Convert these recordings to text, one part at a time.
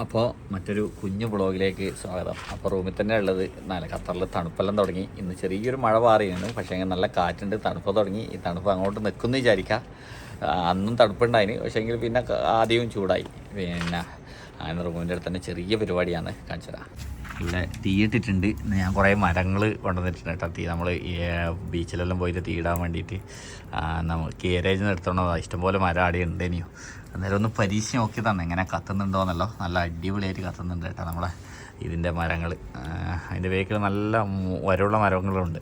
അപ്പോൾ മറ്റൊരു കുഞ്ഞു ബ്ലോഗിലേക്ക് സ്വാഗതം. അപ്പോൾ റൂമിൽ തന്നെ ഉള്ളത് ഖത്തറിൽ തണുപ്പെല്ലാം തുടങ്ങി. ഇന്ന് ചെറിയൊരു മഴ പാറിയാണ്, പക്ഷേ അങ്ങനെ നല്ല കാറ്റുണ്ട്, തണുപ്പ് തുടങ്ങി. ഈ തണുപ്പ് അങ്ങോട്ട് നിൽക്കുമെന്ന് വിചാരിക്കാം. അന്നും തണുപ്പുണ്ടായിന്, പക്ഷേങ്കിൽ പിന്നെ ആദ്യവും ചൂടായി. പിന്നെ അങ്ങനെ റൂമിൻ്റെ അടുത്ത് തന്നെ ചെറിയ പരിപാടിയാണ് കാണിച്ചത്. ഇവിടെ തീയിട്ടിട്ടുണ്ട്. ഞാൻ കുറേ മരങ്ങൾ കൊണ്ടുവന്നിട്ടുണ്ട് കേട്ടോ. നമ്മൾ ഈ ബീച്ചിലെല്ലാം പോയിട്ട് തീയിടാൻ വേണ്ടിയിട്ട് നമ്മൾ കേരേജിൽ നിന്ന് എടുത്തോണ്ടതാണ്. ഇഷ്ടംപോലെ മരം ആടെ ഉണ്ടേനിയോ. അന്നേരം ഒന്ന് പരീക്ഷ നോക്കി തന്നെ എങ്ങനെ കത്തുന്നുണ്ടോയെന്നല്ലോ. നല്ല അടിപൊളിയായിട്ട് കത്തുന്നുണ്ട് കേട്ടോ നമ്മളെ ഇതിൻ്റെ മരങ്ങൾ. അതിൻ്റെ വേക്കിൽ നല്ല വരവുള്ള മരങ്ങളുണ്ട്.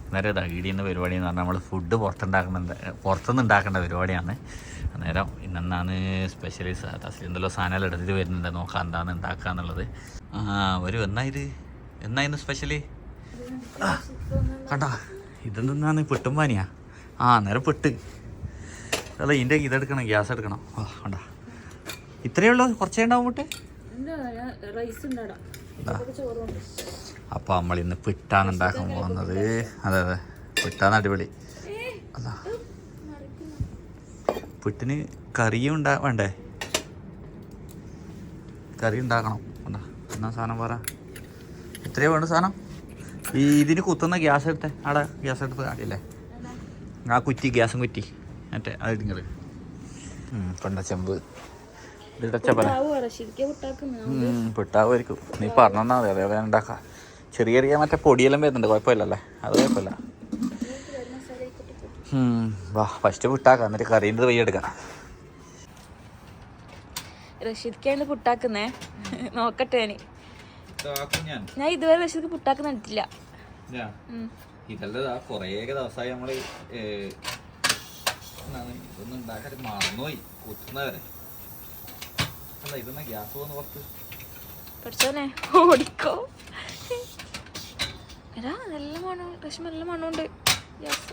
അന്നേരം ഇത് ഐഡിയുന്ന പരിപാടി എന്ന് പറഞ്ഞാൽ നമ്മൾ ഫുഡ് പുറത്തുനിന്ന് ഉണ്ടാക്കേണ്ട പരിപാടിയാണ്. അന്നേരം ഇന്നെന്നാണ് സ്പെഷ്യലി എന്തെല്ലോ സാധനം എടുത്തിട്ട് വരുന്നുണ്ട്. നോക്കാം എന്താണ് ഉണ്ടാക്കുക എന്നുള്ളത്. ഒരു എന്നായിരുന്നു സ്പെഷ്യലി കണ്ടാ. ഇതെന്താണ് പെട്ടും പാനിയാ. അന്നേരം പെട്ട് അല്ല ഇതിൻ്റെ ഇതെടുക്കണം, ഗ്യാസ് എടുക്കണം. കണ്ടാ ഇത്രയേ ഉള്ളൂ, കുറച്ചേ ഉണ്ടാവും മുട്ട്. അപ്പോൾ നമ്മളിന്ന് പിട്ടാണ് ഉണ്ടാക്കാൻ പോകുന്നത്. അതെ അതെ, പിട്ടാന്ന് അടിപൊളി. അതാ പിട്ടിന് കറിയും വേണ്ടേ? കറി ഉണ്ടാക്കണം. കണ്ടാ എന്നാ സാധനം പറ, ഇത്രയേ വേണ്ട സാധനം. ഈ ഇതിന് കുത്തുന്ന ഗ്യാസ് എടുത്തേ, അവിടെ ഗ്യാസ് എടുത്ത് കാണില്ലേ, ആ കുറ്റി, ഗ്യാസും കുറ്റി മറ്റേ അത് നിങ്ങൾ കൊണ്ട ചെമ്പ് പിട്ടാവുമായിരിക്കും. നീ പറഞ്ഞാൽ മതി, അതേ ഉണ്ടാക്കാം. ചെറിയ ചെറിയ മറ്റേ പൊടിയെല്ലാം വരുന്നുണ്ട്, കുഴപ്പമില്ലല്ലേ? അത് കുഴപ്പമില്ല. വാ ഫസ്റ്റ് പുട്ടാക്കാം, എന്നിട്ട് കറീൻ്റെ വഴി എടുക്കാം. റഷീദ്ക്കാണ് പുട്ടാക്കുന്നേ, നോക്കട്ടെ. ഞാൻ ഇതുവരെ റഷീദ് പുട്ടാക്കുന്ന കണ്ടിട്ടില്ല. ഇതല്ല കുറേ ദിവസമായി നമ്മള് ഇതൊന്നും ഉണ്ടാക്കാൻ മറന്നുപോയി. കുത്തുന്നവരെ അല്ല, ഇതൊന്നും ഗ്യാസ് പോകുന്ന പുറത്ത് പഠിച്ചോനെ ഓടിക്കോ. എടാ നല്ല മണം, റഷീദ് നല്ല മണമുണ്ട് ഗ്യാസ്.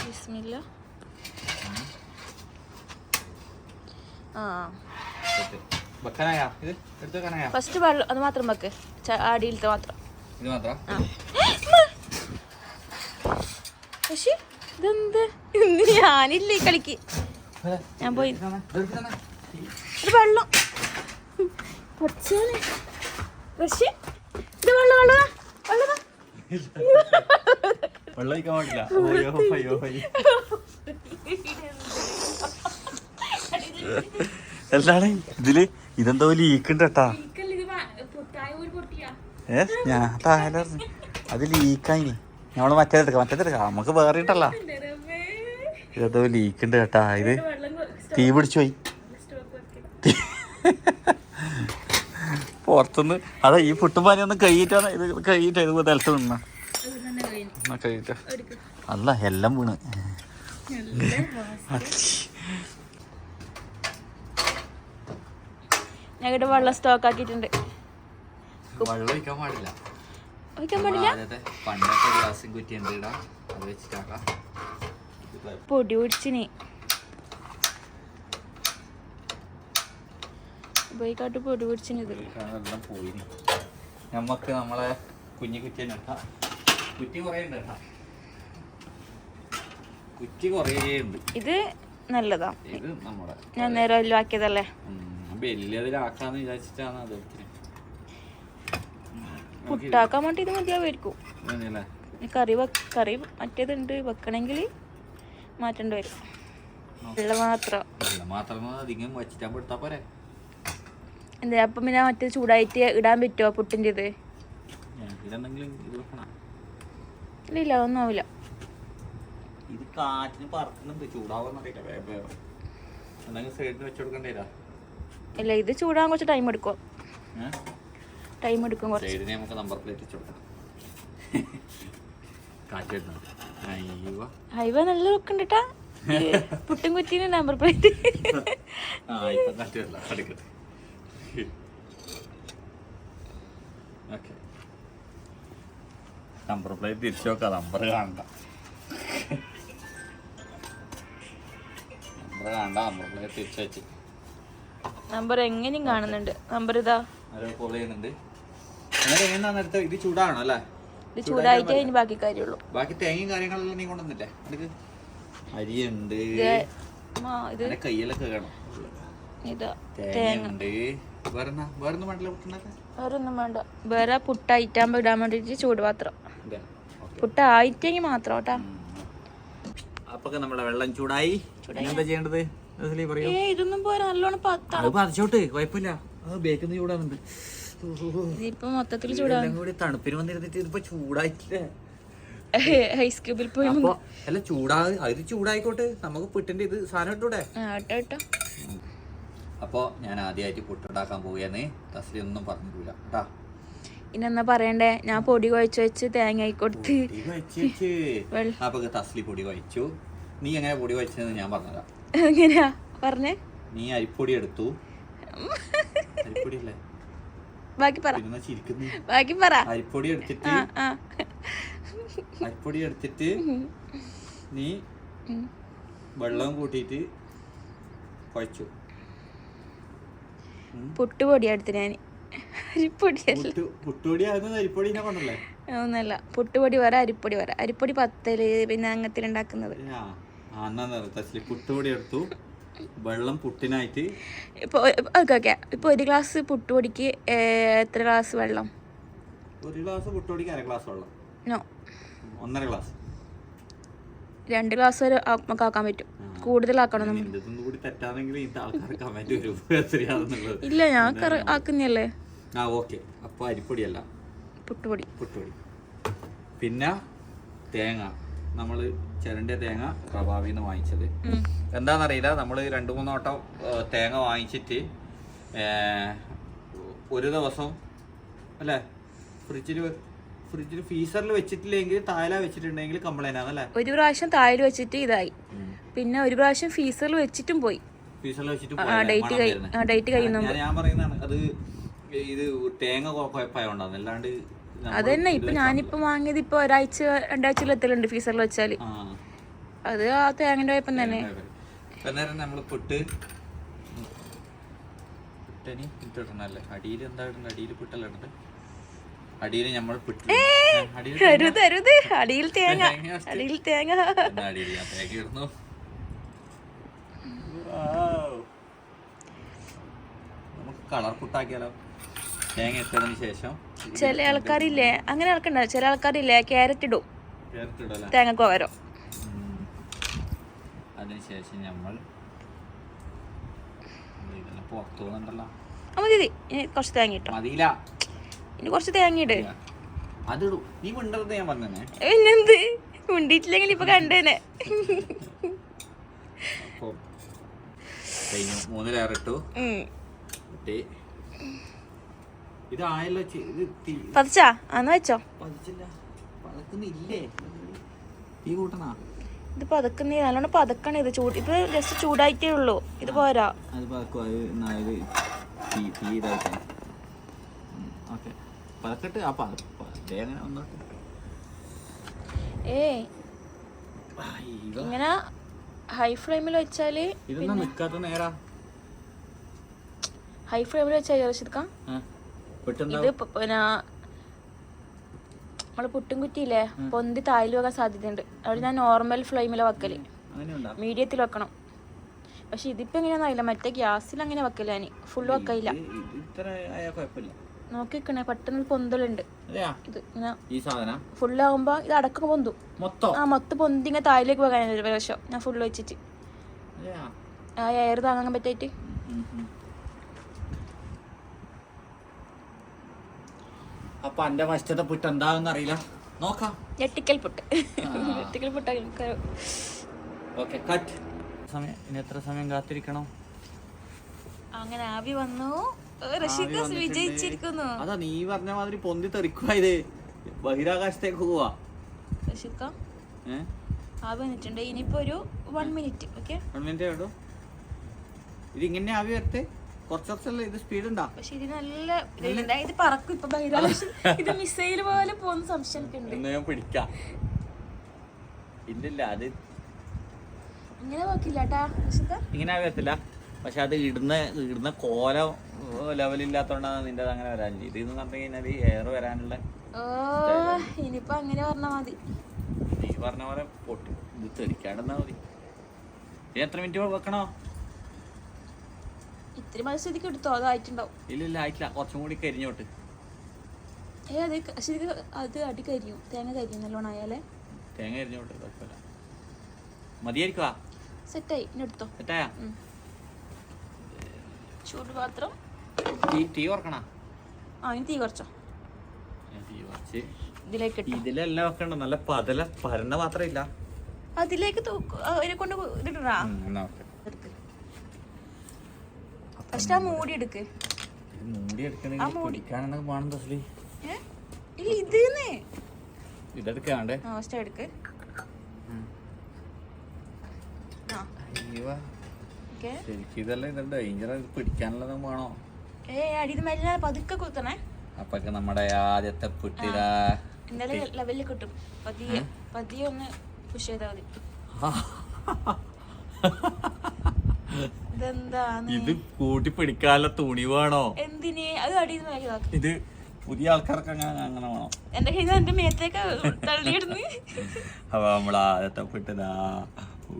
ബിസ്മില്ലാ. ഫസ്റ്റ് വെള്ളം അത് മാത്രം വെക്ക്, അടിയിലത്തെ മാത്രം. പക്ഷേ ഇതെന്ത് ഞാനില്ല ഈ കളിക്ക്. ഞാൻ പോയി വെള്ളം പക്ഷേ ഇത് വെള്ളം വെള്ളം വെള്ളം വെള്ളം പാടില്ല. എന്താണ് ഇതില്? ഇതെന്തോ ലീക്കുണ്ട് കേട്ടാ. ഞാൻ താഴെ അത് ലീക്കായിനി. നമ്മള് മറ്റേതെടുക്കാം നമുക്ക് വേറെ ഇട്ടല്ല. ഇതെന്തോ ലീക്കുണ്ട് കേട്ടാ. ഇത് തീ പിടിച്ചു പോയി പുറത്തുനിന്ന്. അതാ ഈ പുട്ടുപാനി ഒന്ന് കഴിയിട്ടാണ്. ഇത് കഴിയിട്ട ഇത് നിലത്ത് നിന്ന കഴിയിട്ട അല്ല എല്ലാം വീണ്. ഞങ്ങളുടെ വെള്ളം സ്റ്റോക്ക് ആക്കിയിട്ടുണ്ട്. വെള്ളം ഒഴിക്കാൻ പാടില്ല. പണ്ടൊക്കെ ഗ്ലാസും കുറ്റി ഉണ്ട് ഇടാ, അത് വെച്ചിട്ടാക്കാം. പൊടി പിടിച്ചിനി ഉപയോഗിക്കാട്ട് പൊടി പിടിച്ചിനി. ഇത് എല്ലാം പോയിനി. നമ്മക്ക് നമ്മളെ കുഞ്ഞു കുറ്റി തന്നെ ഇട്ടാ. കുറ്റി കുറേ ഉണ്ട് കേട്ടാ, കുറ്റി കുറേ ഉണ്ട്. ഇത് നല്ലതാ. ഇത് നമ്മുടെ ഞാൻ നേരം എല്ലാം ആക്കിയതല്ലേ. വലിയതിലാക്കാന്ന് വിചാരിച്ചിട്ടാണ് അത്. പുട്ടാക്കാൻ വേണ്ടി ഇത് മതിയാവുമായിരിക്കും. കറി മറ്റേതുണ്ട്, വെക്കണമെങ്കിൽ മാറ്റേണ്ടി വരും. വെള്ളം മാത്രം അധികം വച്ചിട്ടാൻ പെടുത്താ പോരെ. എന്താ അപ്പം പിന്നെ മറ്റേ ചൂടായിട്ട് ഇടാൻ പറ്റുമോ പുട്ടിൻ്റെ ഇത്? ഇല്ല ഒന്നും ആവില്ല. ഇത് കാറ്റിന് പറക്കുന്നുണ്ട്, ചൂടാവുന്നറിയില്ല. സൈഡിൽ വെച്ചുകൊടുക്കണ്ടേരാ. ഇല്ല, ഇത് ചൂടാൻ കുറച്ച് ടൈം എടുക്കും. കുറച്ച് നമുക്ക് നമ്പർ പ്ലേറ്റ് വെച്ചുകൊടുക്കാം. ഹൈവ നല്ല ലുക്കുണ്ട് കേട്ടാ. പുട്ടും കുറ്റീന് നമ്പർ പ്ലേറ്റ്. നമ്പർ പ്ലേറ്റ് തിരിച്ചു നോക്കാം. നമ്പർ കാണണ്ട. നമ്പർ പ്ലേറ്റ് തിരിച്ചു വെച്ച് നമ്പർ എങ്ങനെയും കാണുന്നുണ്ട്. നമ്പർ ഇതാ ഇത് ചൂടാണോ അല്ലേ? ഇത് ചൂടായിട്ടേ ഇനി ബാക്കി കാര്യമുള്ളൂ. ബാക്കി തേങ്ങയും കാര്യങ്ങളെല്ലാം നീ കൊണ്ടുവന്നില്ലേ? അരിയുണ്ട്, ഇത് കയ്യിലൊക്കെ കാണും. ഇതാ തേങ്ങയുണ്ട്. വേറൊന്നും വേണ്ടല്ലോ പുട്ടുണ്ടാക്കാൻ? വേറൊന്നും വേണ്ട. വേറെ പുട്ടായിട്ടാകുമ്പോ ഇടാൻ വേണ്ടിട്ട് ചൂടുപാത്രം. പുട്ടായിട്ടെങ്കിൽ മാത്രം കേട്ടാ. അപ്പൊ നമ്മളെ വെള്ളം ചൂടായി. എന്താ ചെയ്യേണ്ടത്? ഇതൊന്നും പോരാ, നല്ലോണം പതച്ചോട്ട്, കുഴപ്പമില്ല. ബേക്കുന്ന ചൂടാകുന്നുണ്ട്. ഇപ്പൊ മൊത്തത്തിൽ ചൂടാകും കൂടി തണുപ്പിന് വന്നിരുന്നിട്ട് ഇതിപ്പോ ചൂടായിട്ടില്ലേ? ഐസ് ക്യൂബിൽ പോയി അല്ല അത് ചൂടായിക്കോട്ടെ, നമുക്ക് പുട്ടിന്റെ ഇത് സാധനം ഇട്ടൂടെ? അപ്പൊ ഞാൻ ആദ്യമായിട്ട് പുട്ടുണ്ടാക്കാൻ പോവുകയെന്ന് തസ്ലി ഒന്നും പറഞ്ഞിട്ടില്ല കേട്ടാ. ഇന്നെന്നാ പറയണ്ടേ, ഞാൻ പൊടി കുഴച്ച് വെച്ച് തേങ്ങ കൊടുത്ത്. അപ്പൊ തസ്ലി പൊടി കുഴച്ചു. നീ എങ്ങനെ പൊടി കുഴച്ചതെന്ന് ഞാൻ പറഞ്ഞതാ. എങ്ങനെയാ പറഞ്ഞേ? നീ അരിപ്പൊടി എടുത്തു. അരിപ്പൊടിയല്ലേ? ബാക്കി പറ. അരിപ്പൊടി എടുത്തിട്ട് നീ വെള്ളം കൂട്ടിയിട്ട് കുഴച്ചു. പുട്ടുപൊടി എടുത്ത് ഞാൻ. ഒന്നല്ല, പുട്ടുപൊടി വേറെ അരിപ്പൊടി വേറെ. അരിപ്പൊടി പത്തല് പിന്നെ അങ്ങനത്തെ ഉണ്ടാക്കുന്നത്. പുട്ടുപൊടി എടുത്തു, വെള്ളം പുട്ടിനായിട്ട്. ഇപ്പൊ ഒരു ഗ്ലാസ് പുട്ടുപൊടിക്ക് എത്ര ഗ്ലാസ് വെള്ളം? ഒരു ഗ്ലാസ് പുട്ടുപൊടിക്ക് 1/2 ഗ്ലാസ് വെള്ളം. No, 1.5 glass. 2 ഗ്ലാസ് വരെ നമുക്ക് ആക്കാൻ പറ്റും. കൂടുതലാക്കണം. ഇല്ല, ഞാൻ ആക്കുന്നല്ലേ. അപ്പൊ അരിപ്പൊടിയല്ല, പുട്ടുപൊടി. പിന്നെ തേങ്ങ, നമ്മള് ചിരണ്ടിയ തേങ്ങ പ്രഭാവിന്ന് വാങ്ങിച്ചത്. എന്താന്നറിയില്ല, നമ്മള് 2-3 വട്ടം തേങ്ങ വാങ്ങിച്ചിട്ട് ഒരു ദിവസം അല്ലേ ഫ്രിഡ്ജിൽ ഫ്രീസറിൽ വെച്ചിട്ടില്ലെങ്കിൽ താഴെ വെച്ചിട്ടുണ്ടെങ്കിൽ കംപ്ലൈന്റ് ആണല്ലേ. ഒരു പ്രാവശ്യം താഴെ വെച്ചിട്ട് ഇതായി, പിന്നെ ഒരു പ്രാവശ്യം ഫ്രീസറിൽ വെച്ചിട്ടും പോയി. ഫ്രീസറിൽ വെച്ചിട്ട് ഡേറ്റ് കഴിയുന്നു. ഞാൻ പറയുന്നതാണ് അത്, ഇത് തേങ്ങ കുഴപ്പമായോണ്ടാണ്, അല്ലാണ്ട് അതന്നെ. ഇപ്പൊ ഞാനിപ്പോ വാങ്ങിയത് ഇപ്പൊ 1-2 എത്തലുണ്ട് ഫ്രീസറിൽ വെച്ചാല്. അത് ആ തേങ്ങന്റെ കുഴപ്പം തന്നെ. നമ്മള് അടിയിൽ എന്താ ഇടുന്നത്? അടിയിൽ പുട്ടല്ല ഇടുന്നത്. അടിയിൽ നമ്മൾ അടിയിൽ തേങ്ങ ഇടുന്നു. നമുക്ക് കളർ പുട്ടാക്കിയാലോ? തേങ്ങ ഇട്ടതിന് ശേഷം ചില ആൾക്കാരില്ലേ, അങ്ങനെ ആൾക്കുണ്ടോ? ചില ആൾക്കാരില്ലേ ക്യാരറ്റ് ഇടും തേങ്ങക്ക് പകരം. അതിനുശേഷം നമ്മൾ പുറത്തു പോകുന്നുണ്ടല്ലോ. മതി, ഇനി കുറച്ച് തേങ്ങ ഇട്ടോ. മതിയില്ല, ഇനി കുറച്ച് തേങ്ങ ഇട്. അതിടൂ. നീ മിണ്ടരുത് ഞാൻ പറഞ്ഞേ. പിന്നെന്ത് മിണ്ടിയിട്ടില്ലെങ്കിൽ ഇപ്പൊ കണ്ടേനെ. 3 ലെയർ ഇട്ടു. ഇത് ആയല്ലോ. പതിച്ചാ അന്ന് വെച്ചോ. ഇത് പതക്കുന്നേ, നല്ലോണം പതക്കണേ. ഇത് ഇപ്പൊ ജസ്റ്റ് ചൂടായിട്ടേ ഉള്ളൂ, ഇത് പോരാ. ഇങ്ങനെ ഹൈ ഫ്ലെയിമിൽ വെച്ചാല് ഹൈ ഫ്ലെയിമിൽ വെച്ചാൽ ഇത് പിന്നെ നമ്മള് പുട്ടും കുറ്റിയില്ലേ, പൊന്തി തായിൽ വെക്കാൻ സാധ്യതയുണ്ട്. അവിടെ ഞാൻ നോർമൽ ഫ്ലെയിമിലാണ് വെക്കല്, മീഡിയത്തിൽ വെക്കണം. പക്ഷെ ഇതിപ്പോ എങ്ങനെയാണെന്നറിയില്ല, മറ്റേ ഗ്യാസിൽ അങ്ങനെ വെക്കല. ഞാൻ ഫുള്ള് വെക്കില്ല. നോക്കിക്കണേ, പെട്ടെന്ന് പൊന്തലുണ്ട്. ഇത് ഇങ്ങനെ ഫുള്ളാകുമ്പോ ഇത് അടക്കം പൊന്തും. മൊത്തം പൊന്തി ഇങ്ങനെ തായിലേക്ക് പോകാൻ ഒരു പ്രാവശ്യം ഞാൻ ഫുള്ള് വെച്ചിട്ട് ആ എയർ താങ്ങാൻ പറ്റായിട്ട്. അപ്പൊ എന്റെ വശത്തെ പുട്ട് എന്താണെന്ന് അറിയില്ല, നോക്കാം. ഞെട്ടിക്കൽ പുട്ട്. ഇനി എത്ര സമയം കാത്തിരിക്കണം? അങ്ങനെ ആവി വന്നു, വിജയിച്ചിരിക്കുന്നു. അതാ നീ പറഞ്ഞ മാതിരി പൊന്തി തെറിക്കുവായത്, ബഹിരാകാശത്തേക്ക് പോവാ. ആവി വന്നിട്ടുണ്ട്. ഇനിയിപ്പോ ഒരു 1 മിനിറ്റ്. 1 മിനിറ്റ് കേട്ടോ. ഇത് ഇങ്ങനെ ആവി വരട്ടെ. കുറച്ചല്ലേ ഇത് സ്പീഡ് ഉണ്ടാ. പക്ഷെ ഇത് നല്ല ഇത് പറക്കും. ഇപ്പൊ ബഹിരാകാശം ഇത് മിസൈൽ പോലെ പോകുന്ന സംശയം ഞാൻ പിടിക്കാം. ഇല്ലില്ല, അത് ഇങ്ങനെ നോക്കില്ലാട്ടാ. ഇങ്ങനെ ആവി വരത്തില്ല. പക്ഷെ അത് ഇടുന്ന കോലം ലെവലില്ലാത്തോണ്ടാണ് നിന്റെ അങ്ങനെ വരാൻ. ഇത് പറഞ്ഞു കഴിഞ്ഞാൽ എയർ വരാനുള്ള. ഇനിയിപ്പോ അങ്ങനെ പറഞ്ഞാ മതി. നീ പറഞ്ഞ പോലെ പൊട്ടി ഇത് തെറിക്കാണ്ടെന്നാ മതി. എത്ര മിനിറ്റ് വെക്കണോ? ഇത്തിരി മത്സരിക്ക് എടുത്തോ, അതായിട്ടുണ്ടാവും. ഇല്ല ആയിട്ടില്ല, കുറച്ചും കൂടി കരിഞ്ഞോട്ട്. അത് ശരിക്കും അത് അടി കരിയും, തേങ്ങ കരിയും നല്ലോണം ആയാലേ. തേങ്ങ കരിഞ്ഞോട്ട് കുഴപ്പമില്ല, മതിയായിരിക്കുവാ. സെറ്റായി, ഇനി എടുത്തോ. സെറ്റായാ? ചൂട് പാത്രം. തീ കുറക്കണ? ഇനി തീ കുറച്ചോ. തീ കുറച്ച് ഇതിലേക്ക് ഇതിലെല്ലാം വെക്കണ്ട. നല്ല പരന്ന പാത്രം ഇല്ല, അതിലേക്ക് അതിനെ കൊണ്ട് ഇതിട്ടാ. ഫസ്റ്റ് ആ മൂടി എടുക്ക്. മൂടി എടുക്കണെങ്കിൽ പിടിക്കാനെന്നൊക്കെ വേണം തസ്ലി. ഇല്ല ഇതെന്ന് ഇതെടുക്കാണ്ട് ഫസ്റ്റ് എടുക്ക്. ശരിക്കും ഇതെല്ലാം ഇത് ഡേഞ്ചർ, പിടിക്കാനുള്ളത് വേണോ? അടിയിൽ മെല്ലെ പതുക്കെ കുത്തണേ. അപ്പൊക്കെ നമ്മുടെ ആദ്യത്തെ പുട്ടിതാ എന്തായാലും ലെവലിൽ കിട്ടും. പതിയെ ഒന്ന് പുഷ് ചെയ്താൽ മതി. ഇത് കൂട്ടി പിടിക്കാനുള്ള തുണി വേണോ? എന്തിന്? അത് അടിയിൽ ഇത് പുതിയ ആൾക്കാർക്ക് അങ്ങനെ വേണോ? എന്റെ കയ്യിൽ എന്റെ മേത്തേക്ക് തള്ളിയിടുന്നു. അപ്പൊ നമ്മള് ആദ്യത്തെ പുട്ടിതാ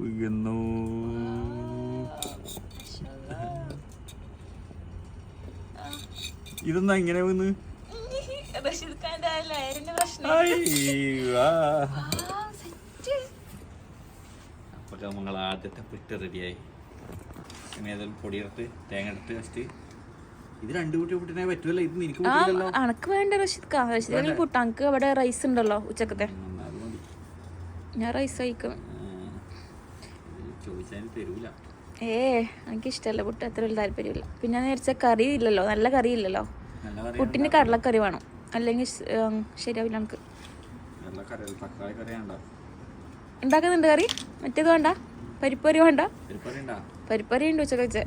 ഉയർന്നു. ഇതൊന്നാ ഇങ്ങനെ വന്ന് അപ്പൊ നമ്മൾ ആദ്യത്തെ പുട്ട് റെഡിയായി. ഇനി ഏതായാലും പൊടിയെടുത്ത് തേങ്ങ എടുത്ത് ഫസ്റ്റ് ഇത് 2 കൂട്ടി പുട്ടിനെ പറ്റുമല്ലോ. ഇത് നിനക്ക് അനക്ക് വേണ്ട റഷീദ് പുട്ട്. അനക്ക് അവിടെ റൈസ് ഉണ്ടല്ലോ ഉച്ചക്കത്തെ. ഞാൻ റൈസ് കഴിക്കും. ചോദിച്ചാൽ തരൂല. എനിക്ക് ഇഷ്ടമല്ല പുട്ട്, അത്ര വലിയ താല്പര്യമില്ല. പിന്നെ നേരിച്ച കറി ഇല്ലല്ലോ, നല്ല കറി ഇല്ലല്ലോ. പുട്ടിന് കടലക്കറി വേണം, അല്ലെങ്കിൽ ശരിയാവില്ല. നമുക്ക് ഉണ്ടാക്കുന്നുണ്ട് കറി. മറ്റേത് വേണ്ട, പരിപ്പറി വേണ്ട. പരിപ്പറി ഉണ്ട് ഉച്ചക്ക് വെച്ച.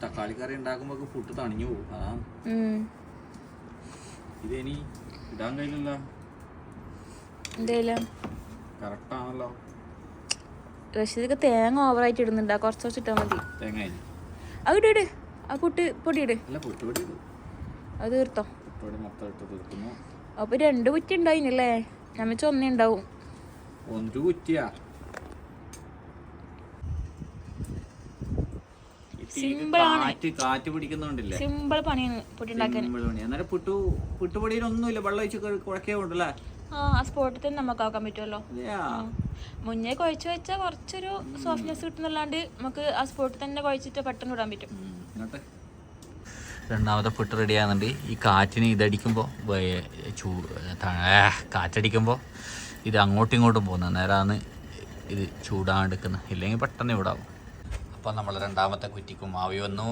തക്കാളി കറി ഉണ്ടാക്കുമ്പോ പുട്ട് തണിഞ്ഞു പോകും. ഇതെനി ഇടാൻ കഴിയില്ല. എന്തേലും കറക്റ്റ് ആണല്ലോ. റഷീദൊക്കെ തേങ്ങ ഓവറായിട്ട് ഇടുന്നുണ്ട്, കുറച്ച് ഇട്ടാൽ മതി. അത് ഇട്, ആ പുട്ട് പൊടി ഇട്. അത് തീർത്തോ? അപ്പൊ 2 കുറ്റി ഉണ്ടായില്ലേ? ഞാൻ വെച്ച ഒന്നേ ഉണ്ടാവും. സിമ്പിൾ പണിയാണ് പുട്ട് ഉണ്ടാക്കാൻ. പുട്ടുപൊടിയിലൊന്നുമില്ല, വെള്ളം ഒഴിച്ച് കുഴക്കേ. ആ സ്പോട്ടിൽ തന്നെ നമുക്ക് ആക്കാൻ പറ്റുമല്ലോ. മുന്നേ കുഴച്ച് വെച്ചാൽ കുറച്ചൊരു സോഫ്റ്റ്നെസ് കിട്ടുന്നല്ലാണ്ട് നമുക്ക് ആ സ്പോട്ടിൽ തന്നെ കുഴച്ചിട്ട് പെട്ടെന്ന് ഇടാൻ പറ്റും. രണ്ടാമത്തെ പുട്ട് റെഡി ആകുന്നുണ്ട്. ഈ കാറ്റിന് ഇതടിക്കുമ്പോൾ കാറ്റടിക്കുമ്പോൾ ഇത് അങ്ങോട്ടും ഇങ്ങോട്ടും പോകുന്നത് നേരാണ് ഇത് ചൂടാണ്ടെടുക്കുന്നത്, ഇല്ലെങ്കിൽ പെട്ടെന്ന് ചൂടാവും. അപ്പം നമ്മൾ രണ്ടാമത്തെ കുറ്റിക്കും മാവി വന്നു.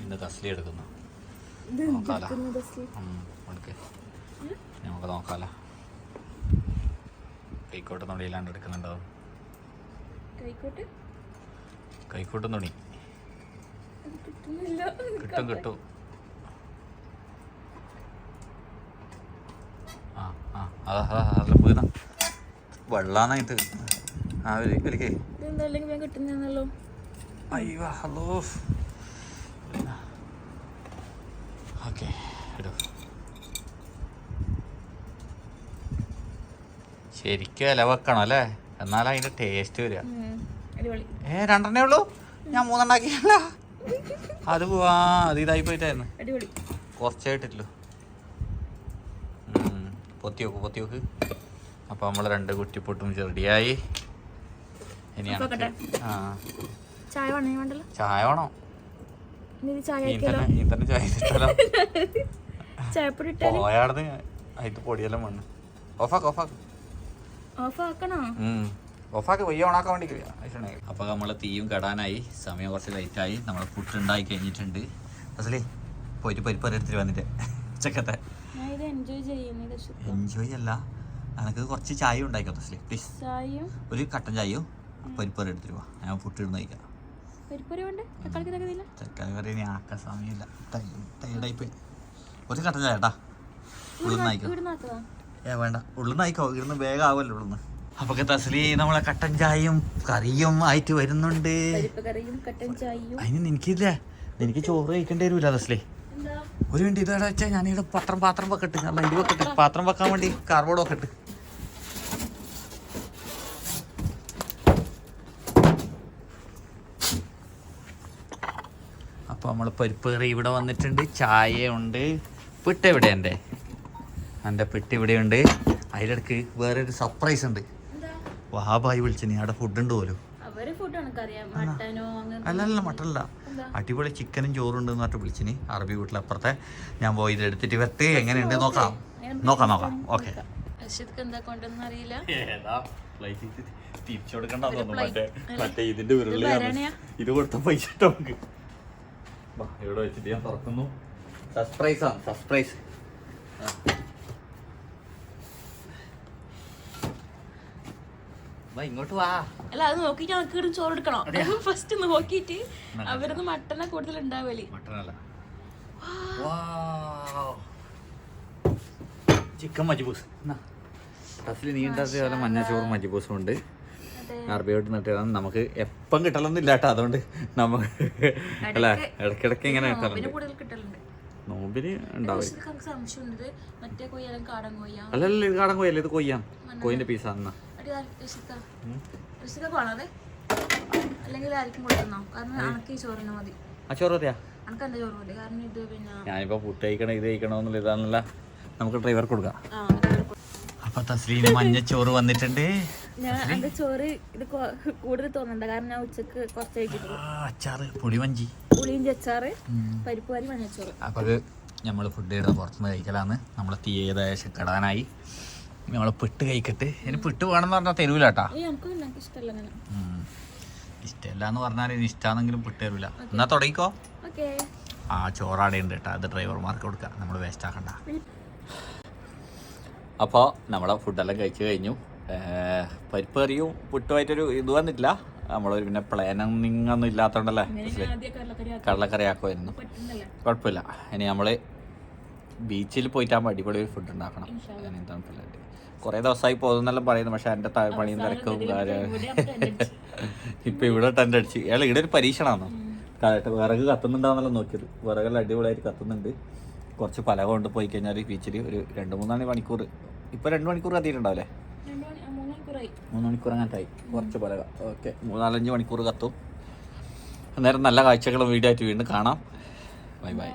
ഇന്ന് തസ്ലി എടുക്കുന്നു. നോക്കാലോ, നമുക്ക് നോക്കാലോ. കൈക്കോട്ട് തുണിയിലാണ്ട് എടുക്കുന്നുണ്ടോ? കൈക്കോട്ടും തുണി കിട്ടും. അതെല്ലാം പോയി വെള്ളാന്നായിട്ട് ഓക്കെ ഇടൂ. ശരിക്കും ഇല വെക്കണം അല്ലേ, എന്നാലും അതിന്റെ ടേസ്റ്റ് വരിക. 2 ഉള്ളൂ, ഞാൻ 3 ഉണ്ടാക്കിയല്ല. അത് അത് ഇതായി പോയിട്ടായിരുന്നു, കുറച്ചായിട്ടില്ലല്ലോ. പൊത്തി നോക്ക്. അപ്പൊ നമ്മള് 2 കുറ്റിപ്പൊട്ടും റെഡിയായി. ഇനിയാണ് ചായ വേണോ? പോയാടുന്ന് അതിന്റെ പൊടിയെല്ലാം വേണം. ഓഫാക്ക് വയ്യ ഓണാക്കാൻ വേണ്ടി. അപ്പൊ നമ്മള് തീയും കെടാനായി, സമയം കുറച്ച് ലൈറ്റായി. നമ്മള് പുട്ടുണ്ടായി കഴിഞ്ഞിട്ടുണ്ട്. അസലേ പോയിട്ട് പരിപ്പറി എടുത്തിട്ട് വന്നിട്ട് ഉച്ചക്കത്തെ എൻജോയ് അല്ല, എനിക്ക് കുറച്ച് ചായ ഉണ്ടായിക്കോ തസ്ലി പ്ലീസ്. ഒരു കട്ടൻ ചായയോ പരിപ്പറി എടുത്തിട്ട് വാ, ഞാൻ പുട്ടിടുന്ന കഴിക്കാം. തക്കാളി കറി ഇനി ആക്കാൻ സമയമില്ല, ടൈഡായിപ്പോയി. ഒരു കട്ടൻ ചായ കേട്ടാ, ഉള്ളുന്നായിക്കോ. വേണ്ട, ഉള്ളുന്നായിക്കോ, ഇവിടുന്ന് വേഗം ആവുമല്ലോ ഉള്ളുന്ന്. അപ്പൊ തസ്ലി നമ്മളെ കട്ടൻ ചായയും കറിയും ആയിട്ട് വരുന്നുണ്ട്. അതിന് എനിക്കില്ല, എനിക്ക് ചോറ് കഴിക്കേണ്ടി വരൂല തസ്ലി. ഒരു മിനിറ്റ് ഇതവിടെ വെച്ചാൽ ഞാനിവിടെ പാത്രം വെക്കട്ട്, നല്ല ഇടി വെക്കട്ട്, പാത്രം വെക്കാൻ വേണ്ടി കാർബോർഡ് വെക്കട്ട്. നമ്മൾ പരിപ്പ് കറി ഇവിടെ വന്നിട്ടുണ്ട്, ചായ ഉണ്ട്. പിട്ട് എവിടെ എൻ്റെ പിട്ട് ഇവിടെയുണ്ട്. അതിലിടക്ക് വേറൊരു സർപ്രൈസ് ഉണ്ട്. വാബായി വിളിച്ചു, അവിടെ ഫുഡ് ഉണ്ട് പോലും. അല്ലല്ല മട്ടനല്ല, അടിപൊളി ചിക്കനും ചോറും ഉണ്ട് എന്നിട്ട് വിളിച്ചിന്. അറബി വീട്ടിലപ്പുറത്തെ. ഞാൻ പോയി ഇത് എടുത്തിട്ട് വെത്ത് എങ്ങനെയുണ്ട് നോക്കാം. ഓക്കെ. തിരിച്ചുകൊടുക്കണ്ട മറ്റേ ഇതിന്റെ ഉരുളിയാണ്. ഇത് കൊടുത്ത പൈസ നമുക്ക് ഇവിടെ വെച്ചിട്ട് ഞാൻ തുറക്കുന്നു. സർപ്രൈസ് ആണ്, സർപ്രൈസ്. ഇങ്ങോട്ട് വാ. അല്ല അത് നോക്കിട്ട് നമുക്ക് ചോറ് എടുക്കണോ? ഫസ്റ്റ് നോക്കിട്ട് അവരത് മട്ടനെ കൂടുതൽ ഉണ്ടാവല്ലേ. മട്ടനല്ല, ചിക്കൻ മജ്ബൂസ്. നീ ഉണ്ടാക്കിയ പോലെ മഞ്ഞച്ചോറും മജ്ബൂസും ഉണ്ട്. അറബിയോട്ട് നട്ടാണ് നമുക്ക് എപ്പം കിട്ടലൊന്നും ഇല്ല കേട്ടോ. അതുകൊണ്ട് നമുക്ക് അല്ല ഇടയ്ക്കിടയ്ക്ക് ഇങ്ങനെ കിട്ടലുണ്ട്. നോമ്പിന് ഉണ്ടാവും. അല്ലല്ല ഇത് കാടൻ കോയല്ലേ, ഇത് കൊയ്യാം. കോയിന്റെ പീസാണ്. ഞാനിപ്പോ ഫുഡ് കഴിക്കണം, ഇത് കഴിക്കണമെന്നുള്ള ഇതാണല്ല. നമുക്ക് ഡ്രൈവർ കൊടുക്കാം. അപ്പൊ തസ്ലീന് മഞ്ഞച്ചോറ് വന്നിട്ടുണ്ട്. ചോറ് ഇത് കൂടുതൽ തോന്നണ്ട, കാരണം ഞാൻ ഉച്ചക്ക് കുറച്ച് അച്ചാറ്, പുളിവഞ്ചി, പുളിയിഞ്ചി അച്ചാറ്, പരിപ്പ് കറി, മഞ്ഞച്ചോറ്. അപ്പൊ അത് നമ്മള് ഫുഡ് ചെയ്ത പുറത്തുനിന്ന് കഴിക്കലാന്ന്. നമ്മളെ തീ ഏകദേശം കെടാനായി. നമ്മള് പിട്ട് കഴിക്കട്ട്. ഇനി പിട്ട് വേണമെന്ന് പറഞ്ഞാൽ തരൂലാട്ടാ. ഇഷ്ടമല്ല എന്ന് പറഞ്ഞാൽ ഇനി ഇഷ്ടാണെങ്കിലും പിട്ട് തരൂല. എന്നാ തുടങ്ങിക്കോ. ആ ചോറാടെ ഉണ്ട് കേട്ടോ, അത് ഡ്രൈവർമാർക്ക് കൊടുക്കാം, നമ്മൾ വേസ്റ്റ് ആക്കണ്ട. അപ്പോൾ നമ്മളെ ഫുഡെല്ലാം കഴിച്ച് കഴിഞ്ഞു. പരിപ്പ് കറിയും പുട്ടുമായിട്ടൊരു ഇത് വന്നിട്ടില്ല. നമ്മളൊരു പിന്നെ പ്ലാനിങ് ഒന്നും ഇല്ലാത്തതുകൊണ്ടല്ലേ കടലക്കറി ആക്കുമായിരുന്നു. കുഴപ്പമില്ല. ഇനി നമ്മൾ ബീച്ചിൽ പോയിട്ടാകുമ്പോൾ അടിപൊളി ഒരു ഫുഡ് ഉണ്ടാക്കണം. തണുപ്പില്ലായിട്ട് കുറേ ദിവസമായി പോകുന്നെല്ലാം പറയുന്നു. പക്ഷെ എൻ്റെ പണിയും തിരക്കും ഇപ്പം ഇവിടെ ടെൻ്റ് അടിച്ച്. അയാൾ ഇവിടെ ഒരു പരീക്ഷണമാണോ? വിറക് കത്തുന്നുണ്ടാവുന്നല്ലോ നോക്കിയത്. വിറകെല്ലാം അടിപൊളിയായിട്ട് കത്തുന്നുണ്ട്. കുറച്ച് പലക കൊണ്ട് പോയി കഴിഞ്ഞാൽ ബീച്ചിൽ ഒരു 2-3 മണിക്കൂർ, ഇപ്പോൾ 2 മണിക്കൂർ കത്തിയിട്ടുണ്ടാവില്ലേ? 3 മണിക്കൂർ അങ്ങനത്തായി. കുറച്ച് പലക. ഓക്കെ, 3-4-5 മണിക്കൂർ കത്തും. അന്നേരം നല്ല കാഴ്ചകളും വീഡിയോ ആയിട്ട് വീണ്ടും കാണാം. Bye bye.